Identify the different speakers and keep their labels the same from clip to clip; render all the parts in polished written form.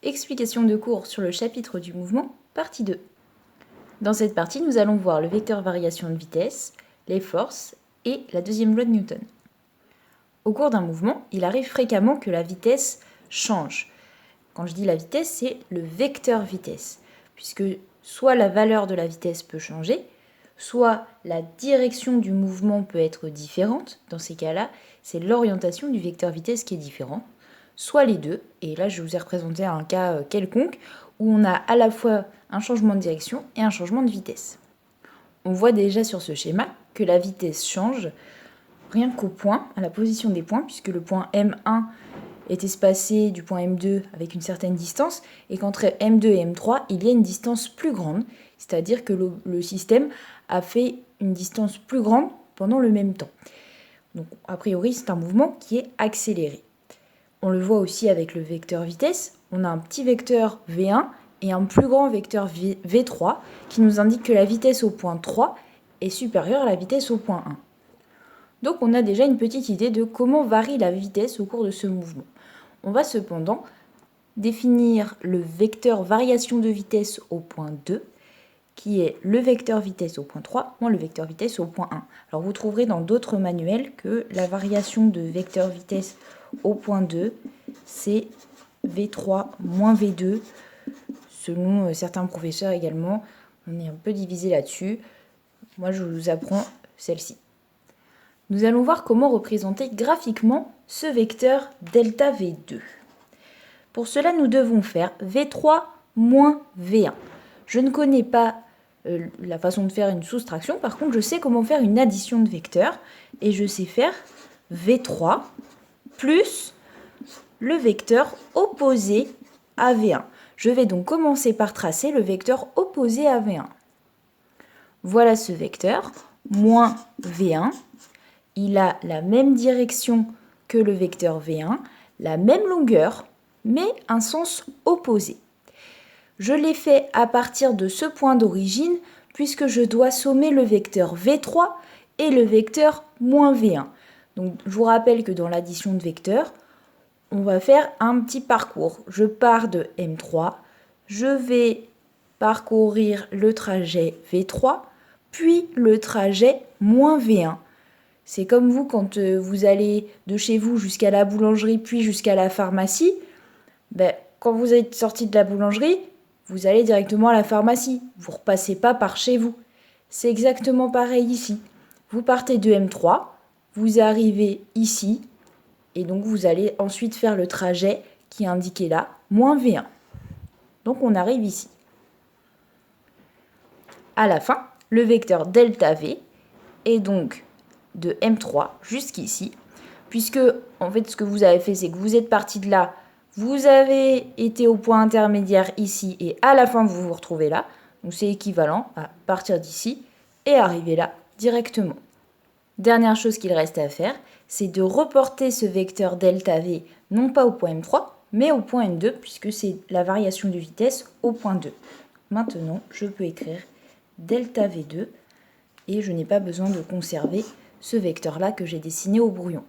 Speaker 1: Explication de cours sur le chapitre du mouvement, partie 2. Dans cette partie, nous allons voir le vecteur variation de vitesse, les forces et la deuxième loi de Newton. Au cours d'un mouvement, il arrive fréquemment que la vitesse change. Quand je dis la vitesse, c'est le vecteur vitesse, puisque soit la valeur de la vitesse peut changer, soit la direction du mouvement peut être différente. Dans ces cas-là, c'est l'orientation du vecteur vitesse qui est différente. Soit les deux, et là je vous ai représenté un cas quelconque, où on a à la fois un changement de direction et un changement de vitesse. On voit déjà sur ce schéma que la vitesse change rien qu'au point, à la position des points, puisque le point M1 est espacé du point M2 avec une certaine distance, et qu'entre M2 et M3, il y a une distance plus grande, c'est-à-dire que le système a fait une distance plus grande pendant le même temps. Donc a priori, c'est un mouvement qui est accéléré. On le voit aussi avec le vecteur vitesse. On a un petit vecteur V1 et un plus grand vecteur V3 qui nous indique que la vitesse au point 3 est supérieure à la vitesse au point 1. Donc on a déjà une petite idée de comment varie la vitesse au cours de ce mouvement. On va cependant définir le vecteur variation de vitesse au point 2, qui est le vecteur vitesse au point 3 moins le vecteur vitesse au point 1. Alors vous trouverez dans d'autres manuels que la variation de vecteur vitesse au point 2, c'est V3 moins V2. Selon certains professeurs également, on est un peu divisé là-dessus. Moi, je vous apprends celle-ci. Nous allons voir comment représenter graphiquement ce vecteur delta V2. Pour cela, nous devons faire V3 moins V1. Je ne connais pas la façon de faire une soustraction, par contre, je sais comment faire une addition de vecteurs, et je sais faire V3 plus le vecteur opposé à V1. Je vais donc commencer par tracer le vecteur opposé à V1. Voilà ce vecteur, moins V1. Il a la même direction que le vecteur V1, la même longueur, mais un sens opposé. Je l'ai fait à partir de ce point d'origine, puisque je dois sommer le vecteur V3 et le vecteur moins V1. Donc, je vous rappelle que dans l'addition de vecteurs, on va faire un petit parcours. Je pars de M3, je vais parcourir le trajet V3, puis le trajet moins V1. C'est comme vous, quand vous allez de chez vous jusqu'à la boulangerie, puis jusqu'à la pharmacie, quand vous êtes sorti de la boulangerie, vous allez directement à la pharmacie. Vous ne repassez pas par chez vous. C'est exactement pareil ici. Vous partez de M3, vous arrivez ici, et donc vous allez ensuite faire le trajet qui est indiqué là, moins V1. Donc on arrive ici. À la fin, le vecteur delta V est donc de M3 jusqu'ici, puisque en fait ce que vous avez fait, c'est que vous êtes parti de là, vous avez été au point intermédiaire ici, et à la fin vous vous retrouvez là. Donc c'est équivalent à partir d'ici et arriver là directement. Dernière chose qu'il reste à faire, c'est de reporter ce vecteur delta V non pas au point M3, mais au point M2, puisque c'est la variation de vitesse au point 2. Maintenant, je peux écrire delta V2, et je n'ai pas besoin de conserver ce vecteur-là que j'ai dessiné au brouillon.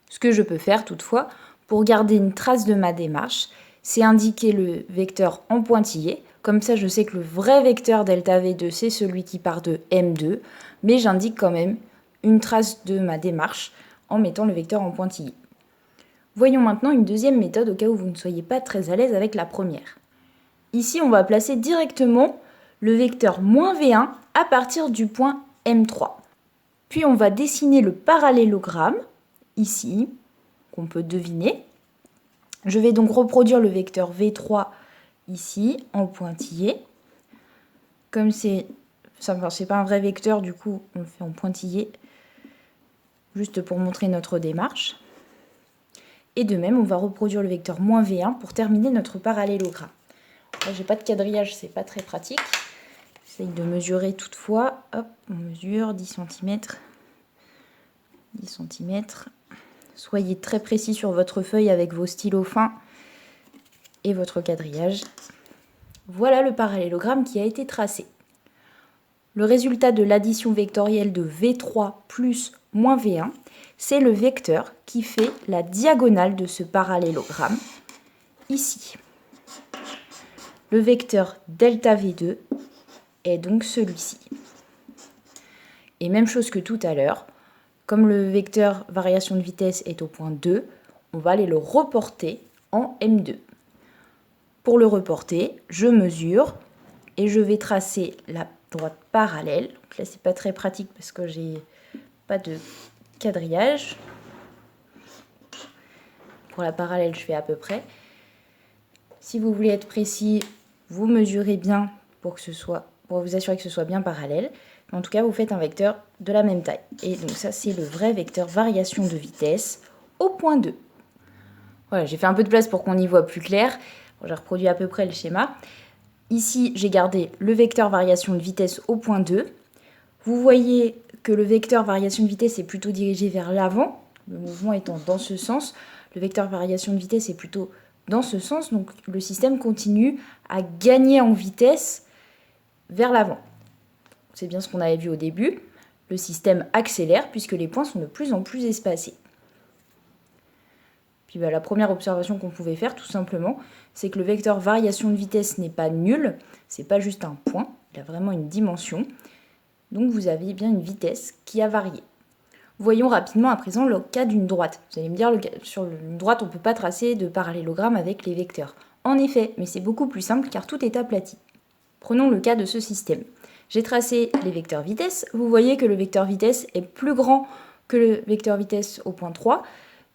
Speaker 1: Ce que je peux faire toutefois, pour garder une trace de ma démarche, c'est indiquer le vecteur en pointillé. Comme ça, je sais que le vrai vecteur delta V2, c'est celui qui part de M2, mais j'indique quand même une trace de ma démarche en mettant le vecteur en pointillé. Voyons maintenant une deuxième méthode au cas où vous ne soyez pas très à l'aise avec la première. Ici, on va placer directement le vecteur moins V1 à partir du point M3. Puis on va dessiner le parallélogramme, ici, qu'on peut deviner. Je vais donc reproduire le vecteur V3 ici, en pointillé. Comme c'est pas un vrai vecteur, du coup, on le fait en pointillé, juste pour montrer notre démarche. Et de même, on va reproduire le vecteur moins V1 pour terminer notre parallélogramme. Là, j'ai pas de quadrillage, c'est pas très pratique. J'essaye de mesurer toutefois. Hop, on mesure 10 cm. 10 cm. Soyez très précis sur votre feuille avec vos stylos fins et votre quadrillage. Voilà le parallélogramme qui a été tracé. Le résultat de l'addition vectorielle de V3 plus moins V1, c'est le vecteur qui fait la diagonale de ce parallélogramme, ici. Le vecteur delta V2 est donc celui-ci. Et même chose que tout à l'heure, comme le vecteur variation de vitesse est au point 2, on va aller le reporter en M2. Pour le reporter, je mesure et je vais tracer la droite parallèle. Donc là, c'est pas très pratique parce que j'ai pas de quadrillage. Pour la parallèle, je fais à peu près. Si vous voulez être précis, vous mesurez bien pour vous assurer que ce soit bien parallèle. En tout cas, vous faites un vecteur de la même taille. Et donc ça, c'est le vrai vecteur variation de vitesse au point 2. Voilà, j'ai fait un peu de place pour qu'on y voit plus clair. Bon, j'ai reproduit à peu près le schéma. Ici, j'ai gardé le vecteur variation de vitesse au point 2. Vous voyez que le vecteur variation de vitesse est plutôt dirigé vers l'avant, le mouvement étant dans ce sens. Le vecteur variation de vitesse est plutôt dans ce sens, donc le système continue à gagner en vitesse vers l'avant. C'est bien ce qu'on avait vu au début. Le système accélère puisque les points sont de plus en plus espacés. Puis la première observation qu'on pouvait faire, tout simplement, c'est que le vecteur variation de vitesse n'est pas nul. C'est pas juste un point, il a vraiment une dimension. Donc vous avez bien une vitesse qui a varié. Voyons rapidement à présent le cas d'une droite. Vous allez me dire, sur une droite, on ne peut pas tracer de parallélogramme avec les vecteurs. En effet, mais c'est beaucoup plus simple car tout est aplati. Prenons le cas de ce système. J'ai tracé les vecteurs vitesse. Vous voyez que le vecteur vitesse est plus grand que le vecteur vitesse au point 3.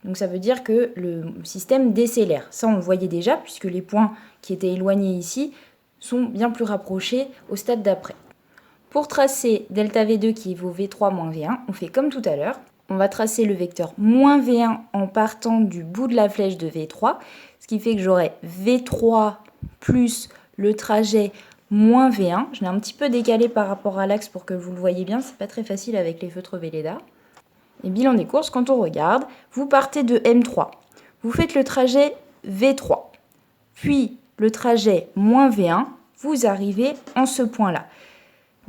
Speaker 1: Donc ça veut dire que le système décélère. Ça, on le voyait déjà puisque les points qui étaient éloignés ici sont bien plus rapprochés au stade d'après. Pour tracer delta V2 qui vaut V3 moins V1, on fait comme tout à l'heure. On va tracer le vecteur moins V1 en partant du bout de la flèche de V3, ce qui fait que j'aurai V3 plus le trajet moins V1. Je l'ai un petit peu décalé par rapport à l'axe pour que vous le voyez bien, c'est pas très facile avec les feutres Velleda. Et bilan des courses, quand on regarde, vous partez de M3. Vous faites le trajet V3, puis le trajet moins V1, vous arrivez en ce point-là.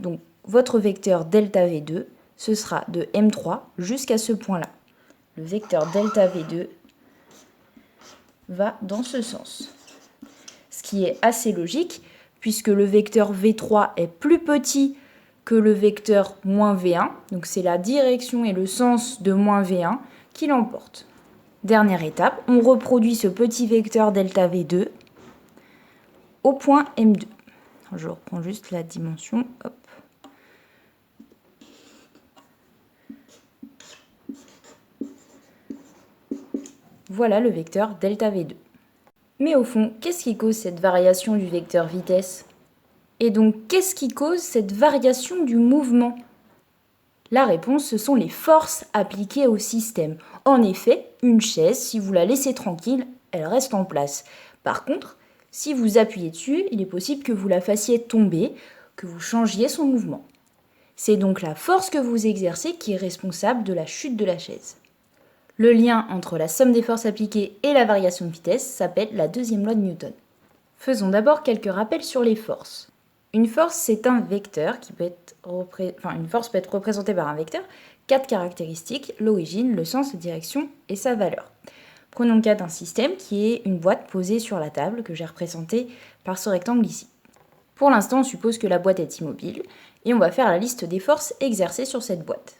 Speaker 1: Donc, votre vecteur delta V2, ce sera de M3 jusqu'à ce point-là. Le vecteur delta V2 va dans ce sens. Ce qui est assez logique, puisque le vecteur V3 est plus petit que le vecteur moins V1. Donc, c'est la direction et le sens de moins V1 qui l'emporte. Dernière étape, on reproduit ce petit vecteur delta V2 au point M2. Je reprends juste la dimension. Hop. Voilà le vecteur delta V2. Mais au fond, qu'est-ce qui cause cette variation du vecteur vitesse? Et donc, qu'est-ce qui cause cette variation du mouvement? La réponse, ce sont les forces appliquées au système. En effet, une chaise, si vous la laissez tranquille, elle reste en place. Par contre, si vous appuyez dessus, il est possible que vous la fassiez tomber, que vous changiez son mouvement. C'est donc la force que vous exercez qui est responsable de la chute de la chaise. Le lien entre la somme des forces appliquées et la variation de vitesse s'appelle la deuxième loi de Newton. Faisons d'abord quelques rappels sur les forces. Une force, c'est un vecteur qui peut être une force peut être représentée par un vecteur, 4 caractéristiques, l'origine, le sens, la direction et sa valeur. Prenons le cas d'un système qui est une boîte posée sur la table que j'ai représentée par ce rectangle ici. Pour l'instant, on suppose que la boîte est immobile et on va faire la liste des forces exercées sur cette boîte.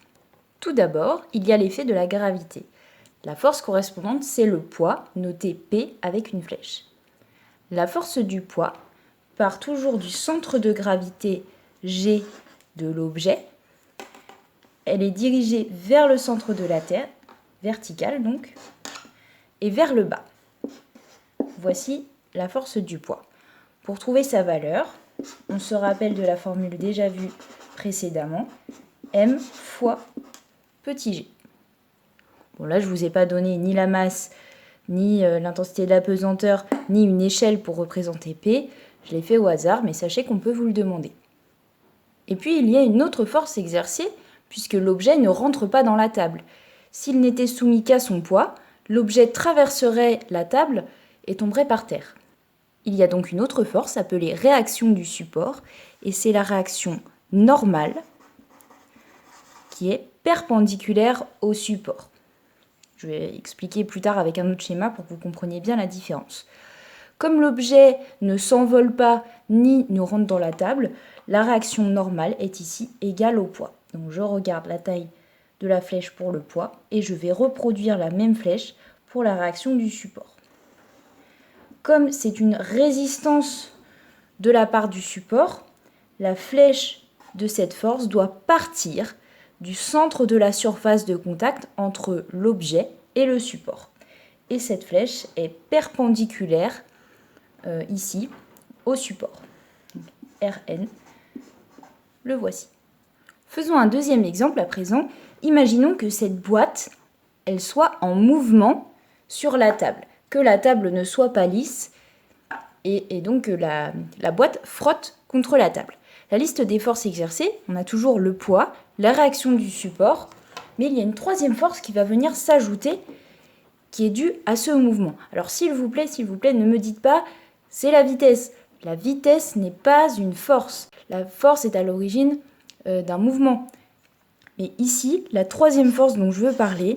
Speaker 1: Tout d'abord, il y a l'effet de la gravité. La force correspondante, c'est le poids, noté P avec une flèche. La force du poids part toujours du centre de gravité G de l'objet. Elle est dirigée vers le centre de la Terre, verticale donc, et vers le bas. Voici la force du poids. Pour trouver sa valeur, on se rappelle de la formule déjà vue précédemment, M fois petit g. Bon, là, je ne vous ai pas donné ni la masse, ni l'intensité de la pesanteur, ni une échelle pour représenter P. Je l'ai fait au hasard, mais sachez qu'on peut vous le demander. Et puis, il y a une autre force exercée, puisque l'objet ne rentre pas dans la table. S'il n'était soumis qu'à son poids, l'objet traverserait la table et tomberait par terre. Il y a donc une autre force appelée réaction du support, et c'est la réaction normale qui est perpendiculaire au support. Je vais expliquer plus tard avec un autre schéma pour que vous compreniez bien la différence. Comme l'objet ne s'envole pas ni ne rentre dans la table, la réaction normale est ici égale au poids. Donc je regarde la taille de la flèche pour le poids et je vais reproduire la même flèche pour la réaction du support. Comme c'est une résistance de la part du support, la flèche de cette force doit partir du centre de la surface de contact entre l'objet et le support. Et cette flèche est perpendiculaire ici au support. Rn, le voici. Faisons un deuxième exemple à présent. Imaginons que cette boîte, elle soit en mouvement sur la table, que la table ne soit pas lisse et donc que la boîte frotte contre la table. La liste des forces exercées, on a toujours le poids, la réaction du support, mais il y a une troisième force qui va venir s'ajouter, qui est due à ce mouvement. Alors s'il vous plaît, ne me dites pas, c'est la vitesse. La vitesse n'est pas une force. La force est à l'origine d'un mouvement. Mais ici, la troisième force dont je veux parler,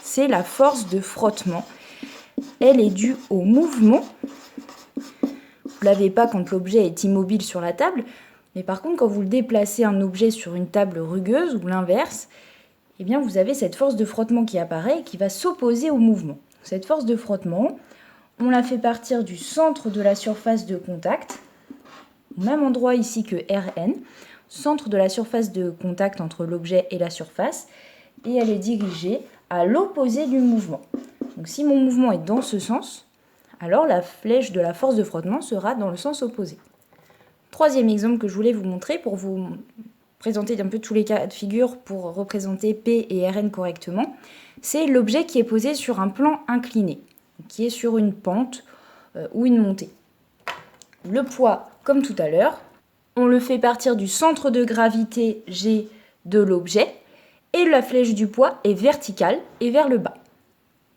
Speaker 1: c'est la force de frottement. Elle est due au mouvement. Vous ne l'avez pas quand l'objet est immobile sur la table, mais par contre, quand vous déplacez un objet sur une table rugueuse ou l'inverse, eh bien, vous avez cette force de frottement qui apparaît et qui va s'opposer au mouvement. Cette force de frottement, on la fait partir du centre de la surface de contact, au même endroit ici que Rn, centre de la surface de contact entre l'objet et la surface, et elle est dirigée à l'opposé du mouvement. Donc si mon mouvement est dans ce sens, alors la flèche de la force de frottement sera dans le sens opposé. Troisième exemple que je voulais vous montrer pour vous présenter un peu tous les cas de figure pour représenter P et Rn correctement, c'est l'objet qui est posé sur un plan incliné, qui est sur une pente ou une montée. Le poids, comme tout à l'heure, on le fait partir du centre de gravité G de l'objet et la flèche du poids est verticale et vers le bas.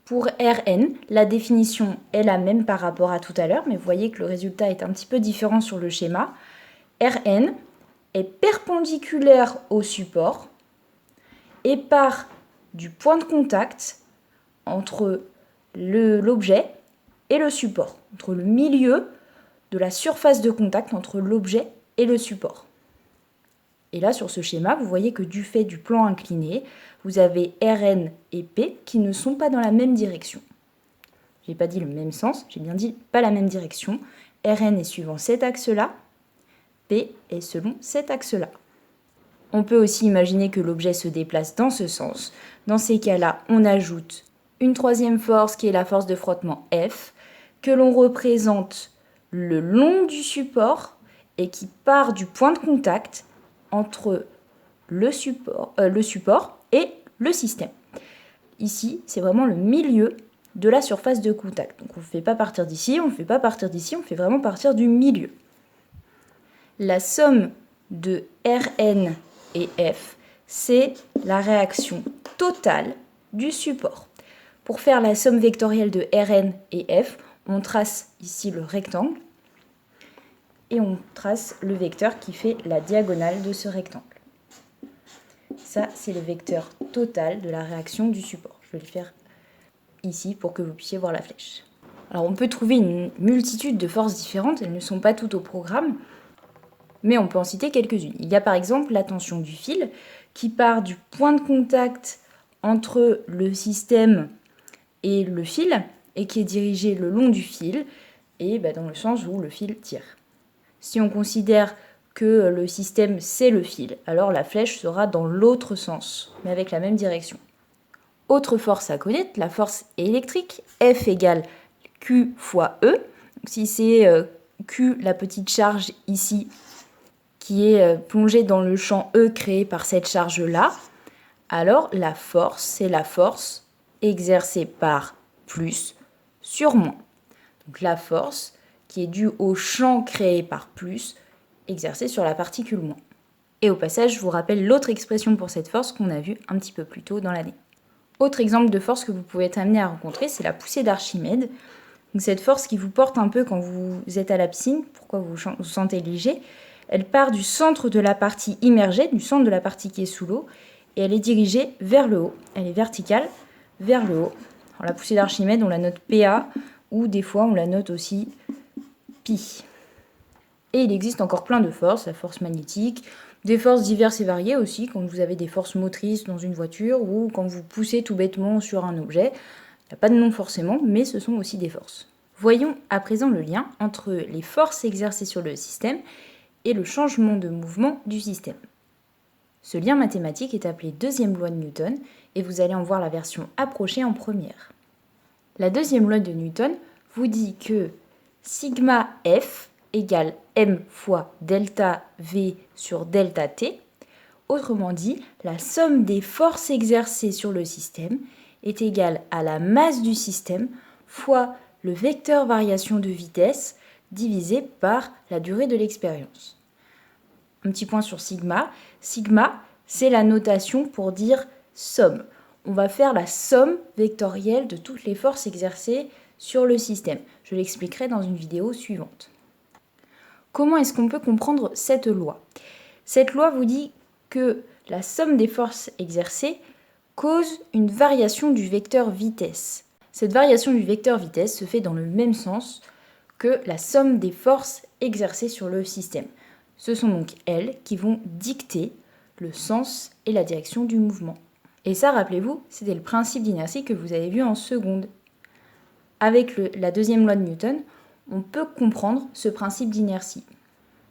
Speaker 1: Pour Rn, la définition est la même par rapport à tout à l'heure, mais vous voyez que le résultat est un petit peu différent sur le schéma. Rn est perpendiculaire au support et part du point de contact entre l'objet et le support, entre le milieu de la surface de contact entre l'objet et le support. Et là, sur ce schéma, vous voyez que du fait du plan incliné, vous avez Rn et P qui ne sont pas dans la même direction. Je n'ai pas dit le même sens, j'ai bien dit pas la même direction. Rn est suivant cet axe-là, P est selon cet axe-là. On peut aussi imaginer que l'objet se déplace dans ce sens. Dans ces cas-là, on ajoute une troisième force qui est la force de frottement F, que l'on représente le long du support et qui part du point de contact entre le support et le système. Ici, c'est vraiment le milieu de la surface de contact. Donc on ne fait pas partir d'ici, on ne fait pas partir d'ici, on fait vraiment partir du milieu. La somme de Rn et F, c'est la réaction totale du support. Pour faire la somme vectorielle de Rn et F, on trace ici le rectangle et on trace le vecteur qui fait la diagonale de ce rectangle. Ça, c'est le vecteur total de la réaction du support. Je vais le faire ici pour que vous puissiez voir la flèche. Alors, on peut trouver une multitude de forces différentes, elles ne sont pas toutes au programme, mais on peut en citer quelques-unes. Il y a par exemple la tension du fil qui part du point de contact entre le système et le fil et qui est dirigé le long du fil et dans le sens où le fil tire. Si on considère que le système c'est le fil, alors la flèche sera dans l'autre sens, mais avec la même direction. Autre force à connaître, la force électrique, F égale Q fois E. Donc, si c'est Q, la petite charge ici, qui est plongée dans le champ E créé par cette charge-là, alors la force, c'est la force exercée par plus sur moins. Donc la force qui est due au champ créé par plus, exercé sur la particule moins. Et au passage, je vous rappelle l'autre expression pour cette force qu'on a vue un petit peu plus tôt dans l'année. Autre exemple de force que vous pouvez être amené à rencontrer, c'est la poussée d'Archimède. Donc cette force qui vous porte un peu quand vous êtes à la piscine, pourquoi vous vous sentez léger, elle part du centre de la partie immergée, du centre de la partie qui est sous l'eau, et elle est dirigée vers le haut. Elle est verticale vers le haut. Alors, la poussée d'Archimède, on la note PA ou des fois on la note aussi pi. Et il existe encore plein de forces, la force magnétique, des forces diverses et variées aussi, quand vous avez des forces motrices dans une voiture ou quand vous poussez tout bêtement sur un objet. Il n'y a pas de nom forcément, mais ce sont aussi des forces. Voyons à présent le lien entre les forces exercées sur le système et le changement de mouvement du système. Ce lien mathématique est appelé deuxième loi de Newton et vous allez en voir la version approchée en première. La deuxième loi de Newton vous dit que sigma F égale m fois delta V sur delta T. Autrement dit, la somme des forces exercées sur le système est égale à la masse du système fois le vecteur variation de vitesse divisé par la durée de l'expérience. Un petit point sur sigma. Sigma, c'est la notation pour dire somme. On va faire la somme vectorielle de toutes les forces exercées sur le système. Je l'expliquerai dans une vidéo suivante. Comment est-ce qu'on peut comprendre cette loi ? Cette loi vous dit que la somme des forces exercées cause une variation du vecteur vitesse. Cette variation du vecteur vitesse se fait dans le même sens que la somme des forces exercées sur le système. Ce sont donc elles qui vont dicter le sens et la direction du mouvement. Et ça, rappelez-vous, c'était le principe d'inertie que vous avez vu en seconde. Avec la deuxième loi de Newton, on peut comprendre ce principe d'inertie.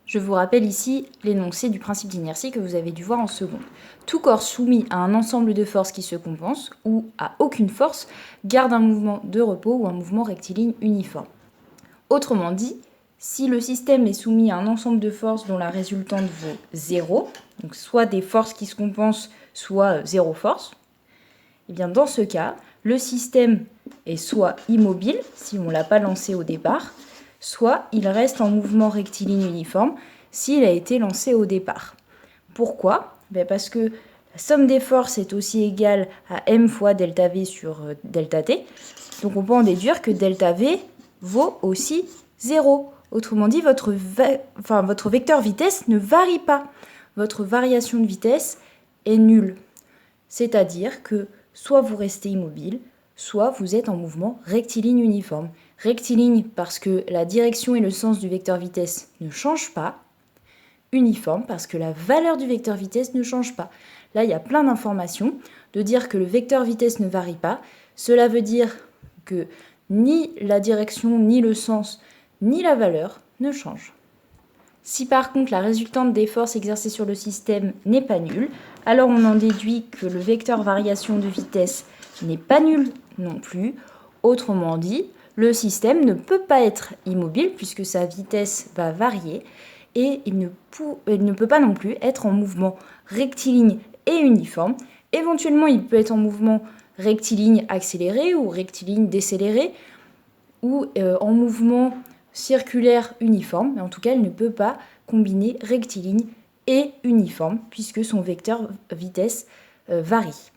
Speaker 1: Je vous rappelle ici l'énoncé du principe d'inertie que vous avez dû voir en seconde. Tout corps soumis à un ensemble de forces qui se compensent ou à aucune force garde un mouvement de repos ou un mouvement rectiligne uniforme. Autrement dit, si le système est soumis à un ensemble de forces dont la résultante vaut 0, donc soit des forces qui se compensent, soit 0 force, et bien dans ce cas, le système est soit immobile, si on ne l'a pas lancé au départ, soit il reste en mouvement rectiligne uniforme s'il a été lancé au départ. Pourquoi ? Parce que la somme des forces est aussi égale à m fois delta V sur delta T. Donc on peut en déduire que delta V vaut aussi 0. Autrement dit, votre vecteur vitesse ne varie pas. Votre variation de vitesse est nulle. C'est-à-dire que soit vous restez immobile, soit vous êtes en mouvement rectiligne uniforme. Rectiligne parce que la direction et le sens du vecteur vitesse ne changent pas. Uniforme parce que la valeur du vecteur vitesse ne change pas. Là, il y a plein d'informations. De dire que le vecteur vitesse ne varie pas, cela veut dire que ni la direction, ni le sens, ni la valeur ne changent. Si par contre la résultante des forces exercées sur le système n'est pas nulle, alors on en déduit que le vecteur variation de vitesse n'est pas nul non plus. Autrement dit, le système ne peut pas être immobile puisque sa vitesse va varier et il ne peut pas non plus être en mouvement rectiligne et uniforme. Éventuellement, il peut être en mouvement rectiligne accéléré ou rectiligne décéléré ou en mouvement circulaire uniforme, mais en tout cas, il ne peut pas combiner rectiligne et uniforme puisque son vecteur vitesse varie.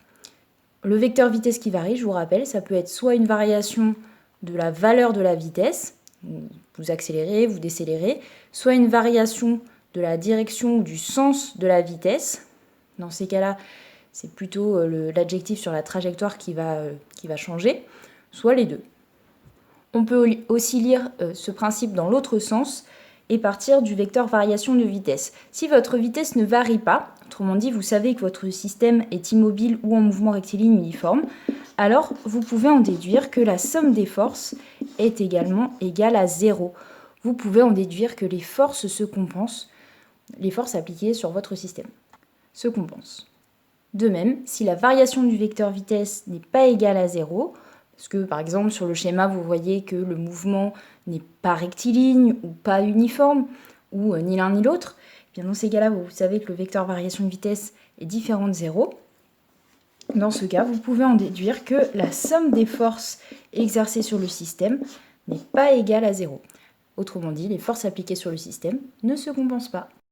Speaker 1: Le vecteur vitesse qui varie, je vous rappelle, ça peut être soit une variation de la valeur de la vitesse, vous accélérez, vous décélérez, soit une variation de la direction ou du sens de la vitesse. Dans ces cas-là, c'est plutôt l'adjectif sur la trajectoire qui va changer, soit les deux. On peut aussi lire ce principe dans l'autre sens et partir du vecteur variation de vitesse. Si votre vitesse ne varie pas, autrement dit, vous savez que votre système est immobile ou en mouvement rectiligne uniforme, alors vous pouvez en déduire que la somme des forces est également égale à 0. Vous pouvez en déduire que les forces se compensent, les forces appliquées sur votre système se compensent. De même, si la variation du vecteur vitesse n'est pas égale à 0, parce que par exemple sur le schéma vous voyez que le mouvement n'est pas rectiligne ou pas uniforme, ou ni l'un ni l'autre, bien dans ces cas-là vous savez que le vecteur variation de vitesse est différent de 0. Dans ce cas, vous pouvez en déduire que la somme des forces exercées sur le système n'est pas égale à 0. Autrement dit, les forces appliquées sur le système ne se compensent pas.